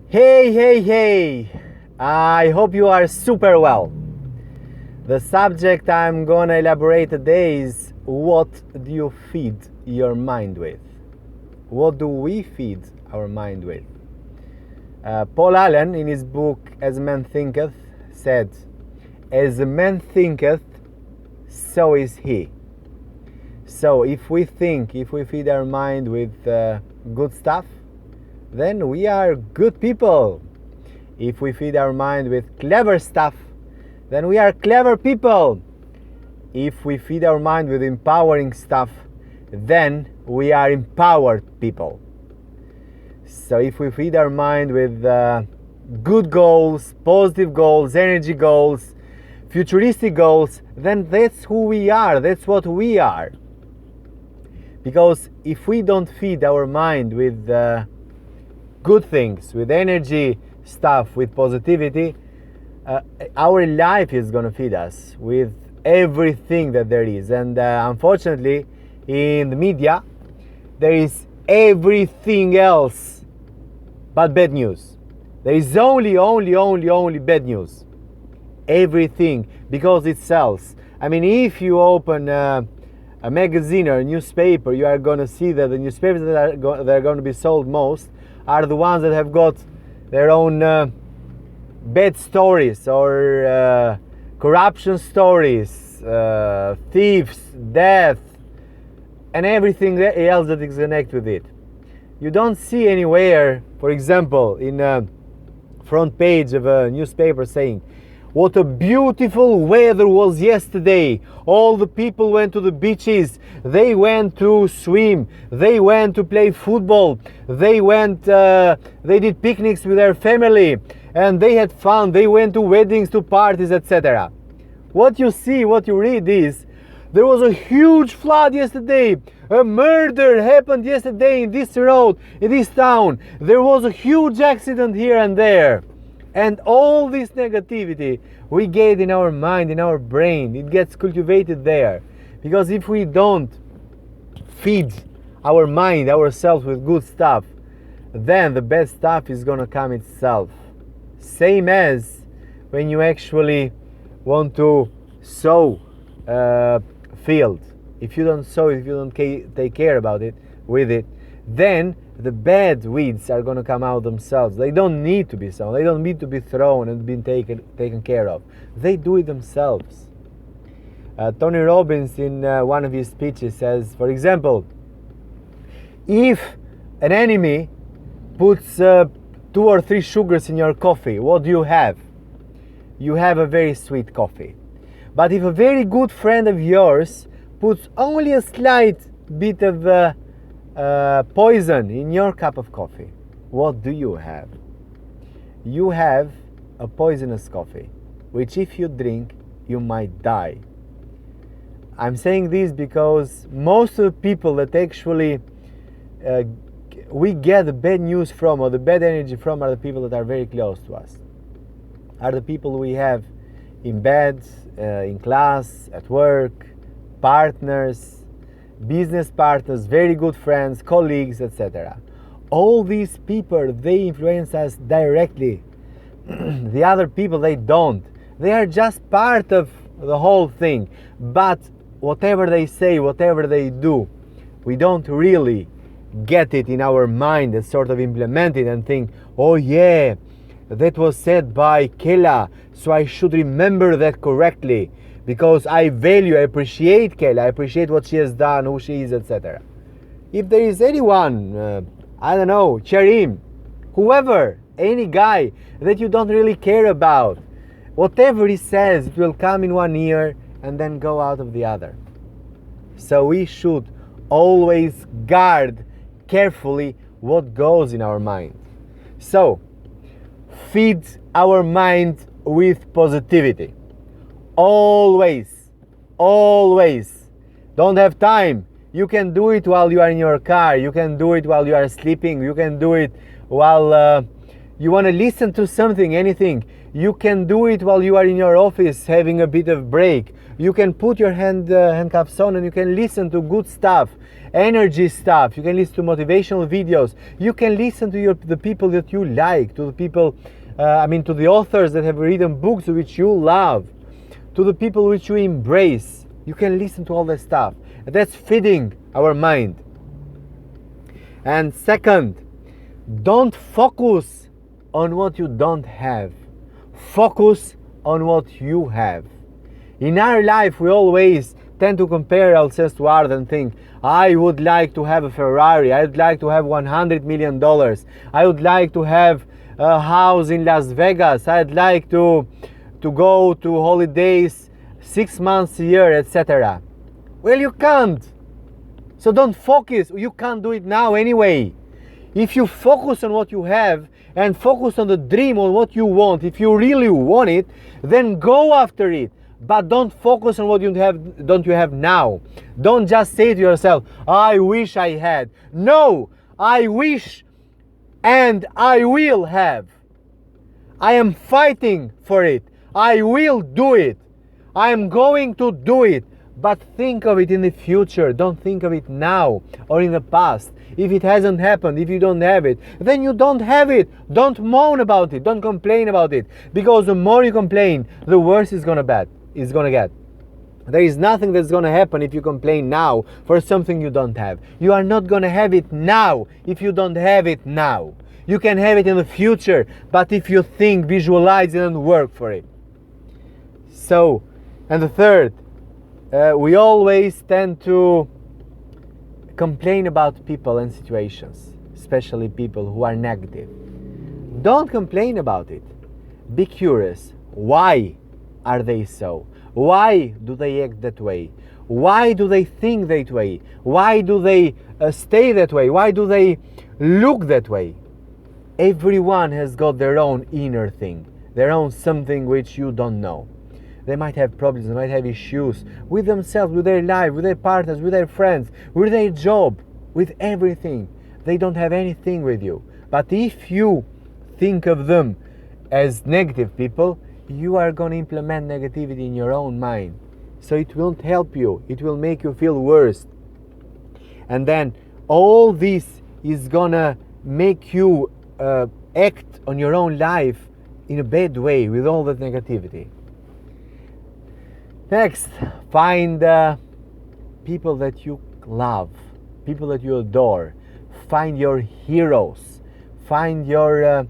Hey, hey, hey! I hope you are super well. The subject I'm gonna elaborate today is what do you feed your mind with? What do we feed our mind with? Paul Allen, in his book As a Man Thinketh, said, "As a man thinketh, so is he." So if we feed our mind with good stuff, then we are good people. If we feed our mind with clever stuff, then we are clever people. If we feed our mind with empowering stuff, then we are empowered people. So if we feed our mind with good goals, positive goals, energy goals, futuristic goals, then that's who we are, that's what we are. Because if we don't feed our mind with good things, with energy stuff, with positivity, our life is going to feed us with everything that there is. And unfortunately, in the media, there is everything else but bad news. There is only bad news. Everything, because it sells. I mean, if you open a magazine or a newspaper, you are going to see that the newspapers that are going to be sold most are the ones that have got their own bad stories or corruption stories, thieves, death, and everything else that is connected with it. You don't see anywhere, for example, in a front page of a newspaper saying, "What a beautiful weather was yesterday. All the people went to the beaches. They went to swim. They went to play football. They did picnics with their family. And they had fun. They went to weddings, to parties, etc." What you see, what you read is, there was a huge flood yesterday. A murder happened yesterday in this road, in this town. There was a huge accident here and there. And all this negativity we get in our mind, in our brain, it gets cultivated there. Because if we don't feed our mind, ourselves with good stuff, then the bad stuff is going to come itself. Same as when you actually want to sow a field. If you don't sow it, if you don't take care about it, with it, then the bad weeds are going to come out themselves. They don't need to be sown. They don't need to be thrown and been taken care of. They do it themselves. Tony Robbins, in one of his speeches, says, for example, if an enemy puts 2 or 3 sugars in your coffee, what do you have? You have a very sweet coffee. But if a very good friend of yours puts only a slight bit of poison in your cup of coffee, what do you have? You have a poisonous coffee, which if you drink, you might die. I'm saying this because most of the people that actually we get the bad news from, or the bad energy from, are the people that are very close to us. Are the people we have in bed, in class, at work, partners, business partners, very good friends, colleagues, etc. All these people, they influence us directly. The other people, they don't. They are just part of the whole thing. But whatever they say, whatever they do, we don't really get it in our mind and sort of implement it and think, oh yeah, that was said by Kela, so I should remember that correctly. Because I appreciate Kela, I appreciate what she has done, who she is, etc. If there is anyone, I don't know, Cherim, whoever, any guy that you don't really care about, whatever he says, it will come in one ear and then go out of the other. So we should always guard carefully what goes in our mind. So, feed our mind with positivity. Always. Don't have time. You can do it while you are in your car. You can do it while you are sleeping. You can do it while you want to listen to something, anything. You can do it while you are in your office having a bit of break. You can put your handcuffs on and you can listen to good stuff. energy stuff. You can listen to motivational videos. You can listen to the people that you like, to the people, to the authors that have written books which you love, to the people which you embrace. You can listen to all that stuff. That's feeding our mind. And second, don't focus on what you don't have. Focus on what you have. In our life, we always tend to compare ourselves to others and think, I would like to have a Ferrari, I would like to have $100 million, I would like to have a house in Las Vegas, I'd like to go to holidays 6 months a year, etc. Well, you can't. So don't focus. You can't do it now anyway. If you focus on what you have and focus on the dream, on what you want, if you really want it, then go after it. But don't focus on what you have now. Don't just say to yourself, I wish I had. No, I wish and I will have. I am fighting for it. I will do it. I am going to do it. But think of it in the future. Don't think of it now or in the past. If it hasn't happened, if you don't have it, then you don't have it. Don't moan about it. Don't complain about it. Because the more you complain, the worse it's gonna get. There is nothing that's gonna happen if you complain now for something you don't have. You are not gonna have it now if you don't have it now. You can have it in the future, but if you think, visualize it and work for it. So, and the third, we always tend to complain about people and situations, especially people who are negative. Don't complain about it. Be curious. Why are they so? Why do they act that way? Why do they think that way? Why do they stay that way? Why do they look that way? Everyone has got their own inner thing, their own something which you don't know. They might have problems, they might have issues with themselves, with their life, with their partners, with their friends, with their job, with everything. They don't have anything with you. But if you think of them as negative people, you are going to implement negativity in your own mind. So it won't help you. It will make you feel worse. And then all this is going to make you act on your own life in a bad way with all that negativity. Next, find people that you love, people that you adore. Find your heroes. Find your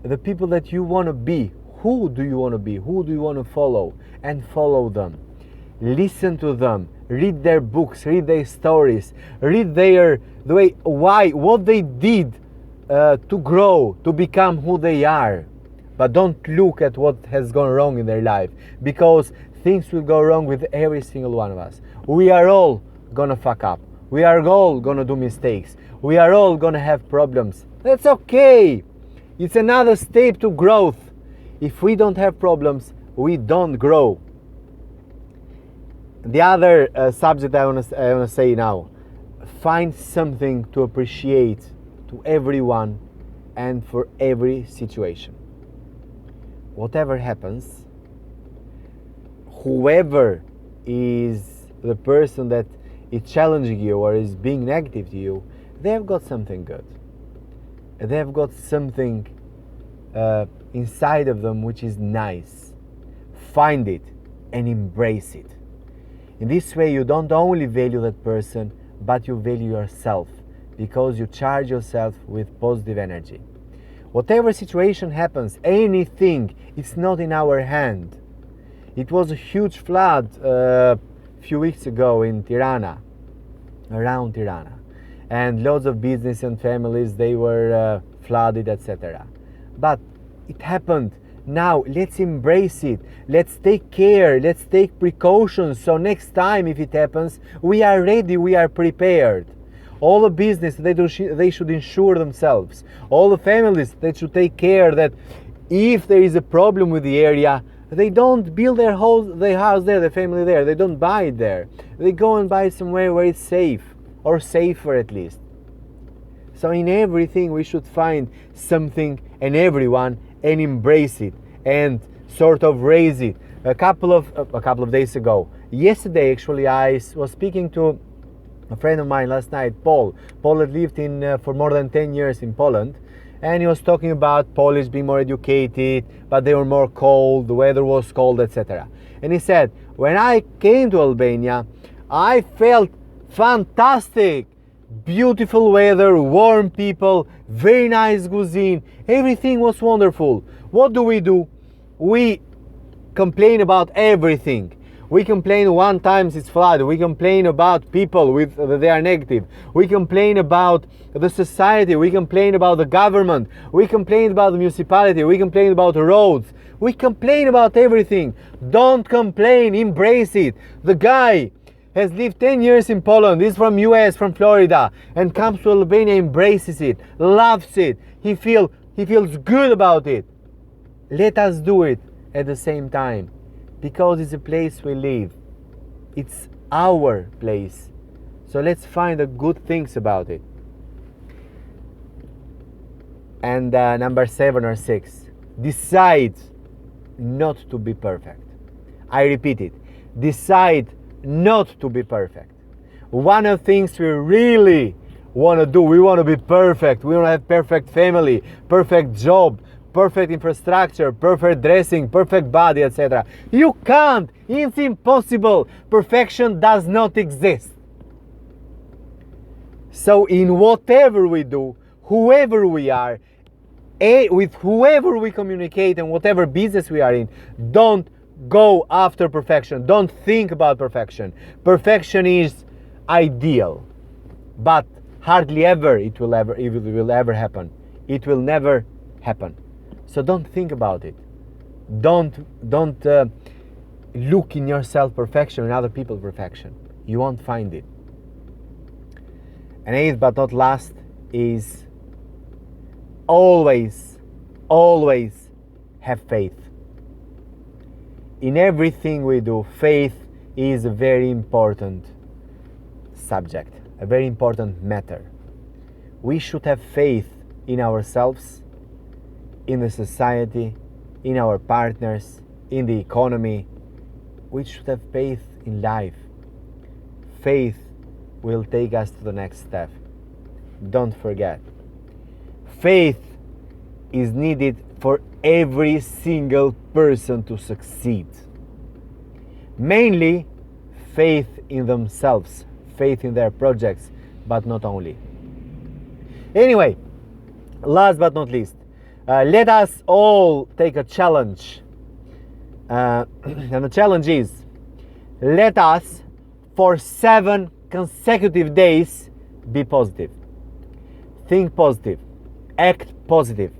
the people that you want to be. Who do you want to be? Who do you want to follow? And follow them. Listen to them. Read their books. Read their stories. Read what they did to grow, to become who they are. But don't look at what has gone wrong in their life, because things will go wrong with every single one of us. We are all gonna fuck up. We are all gonna do mistakes. We are all gonna have problems. That's okay. It's another step to growth. If we don't have problems, we don't grow. The other subject I want to say now, find something to appreciate to everyone and for every situation. Whatever happens, whoever is the person that is challenging you or is being negative to you, they've got something good. They've got something inside of them which is nice. Find it and embrace it. In this way, you don't only value that person, but you value yourself, because you charge yourself with positive energy. Whatever situation happens, anything, it's not in our hand. It was a huge flood a few weeks ago in Tirana, around Tirana, and lots of business and families, they were flooded, etc. But it happened. Now let's embrace it. Let's take care. Let's take precautions. So next time if it happens, we are ready. We are prepared. All the business, they should insure themselves. All the families, they should take care that if there is a problem with the area, they don't build their house there, their family there. They don't buy it there. They go and buy it somewhere where it's safe, or safer at least. So in everything we should find something and everyone and embrace it and sort of raise it. A couple of days ago, yesterday actually, I was speaking to a friend of mine last night, Paul had lived in for more than 10 years in Poland, and he was talking about Polish being more educated, but they were more cold, the weather was cold, etc. And he said, when I came to Albania, I felt fantastic. Beautiful weather, warm people, very nice cuisine, everything was wonderful. What do? We complain about everything. We complain one time it's flood. We complain about people with they are negative. We complain about the society. We complain about the government. We complain about the municipality. We complain about the roads. We complain about everything. Don't complain, embrace it. The guy has lived 10 years in Poland, is from US, from Florida, and comes to Albania, embraces it, loves it. He feels good about it. Let us do it at the same time, because it's a place we live. It's our place. So let's find the good things about it. And number 7 or 6, decide not to be perfect. I repeat it, decide not to be perfect. One of the things we really want to do, we want to be perfect. We want to have perfect family, perfect job, perfect infrastructure, perfect dressing, perfect body, etc. You can't. It's impossible. Perfection does not exist. So in whatever we do, whoever we are, with whoever we communicate and whatever business we are in, don't go after perfection. Don't think about perfection. Perfection is ideal, but hardly ever it will ever happen. It will never happen. So don't think about it. Don't look in yourself perfection and other people perfection. You won't find it. And 8th but not last is always have faith. In everything we do, faith is a very important subject, a very important matter. We should have faith in ourselves, in the society, in our partners, in the economy. We should have faith in life. Faith will take us to the next step. Don't forget. Faith is needed for every single person to succeed. Mainly faith in themselves, faith in their projects, but not only. Anyway, last but not least, let us all take a challenge. And the challenge is, let us for 7 consecutive days be positive. Think positive. Act positive.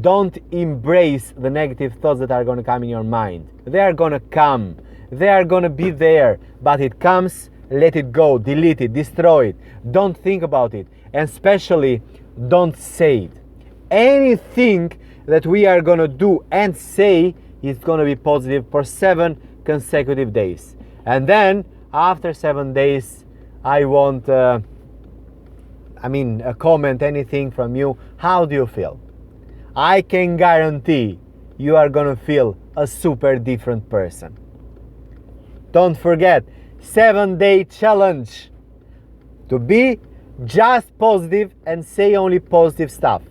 Don't embrace the negative thoughts that are going to come in your mind. They are going to come. They are going to be there. But it comes, let it go. Delete it. Destroy it. Don't think about it. And especially, don't say it. Anything that we are going to do and say is going to be positive for 7 consecutive days. And then, after 7 days, I want, comment anything from you. How do you feel? I can guarantee you are gonna feel a super different person. Don't forget, 7-day challenge to be just positive and say only positive stuff.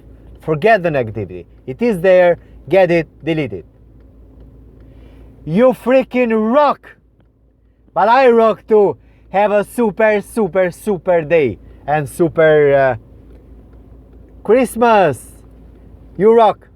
Forget the negativity. It is there, get it, delete it. You freaking rock! But I rock too. Have a super day and super Christmas. You rock.